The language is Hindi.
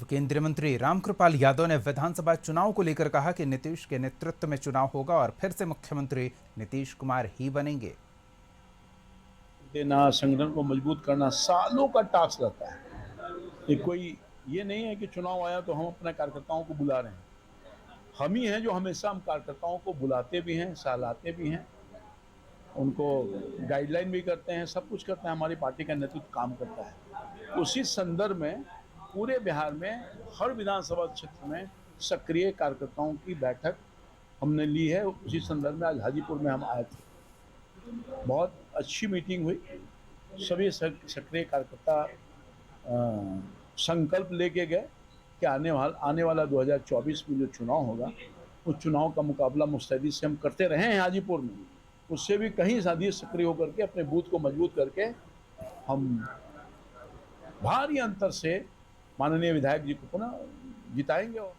पूर्व केंद्रीय मंत्री रामकृपाल यादव ने विधानसभा चुनाव को लेकर कहा कि नीतीश के नेतृत्व में चुनाव होगा और फिर से मुख्यमंत्री नीतीश कुमार ही बनेंगे। देना, संगठन को मजबूत करना सालों का टास्क रहता है। ये कोई ये नहीं है कि चुनाव आया तो हम अपने कार्यकर्ताओं को बुला रहे हैं। हम ही हैं जो हमेशा हम कार्यकर्ताओं को बुलाते भी हैं, सहलाते भी हैं, उनको गाइडलाइन भी करते हैं, सब कुछ करते हैं। हमारी पार्टी का नेतृत्व काम करता है। उसी संदर्भ में पूरे बिहार में हर विधानसभा क्षेत्र में सक्रिय कार्यकर्ताओं की बैठक हमने ली है। उसी संदर्भ में आज हाजीपुर में हम आए थे। बहुत अच्छी मीटिंग हुई। सभी सक्रिय कार्यकर्ता संकल्प लेके गए कि आने वाला 2024 में जो चुनाव होगा, उस चुनाव का मुकाबला मुस्तैदी से हम करते रहे हैं हाजीपुर में। उससे भी कहीं ज़्यादा सक्रिय होकर के अपने बूथ को मजबूत करके हम भारी अंतर से माननीय विधायक जी को पुनः जिताएंगे। और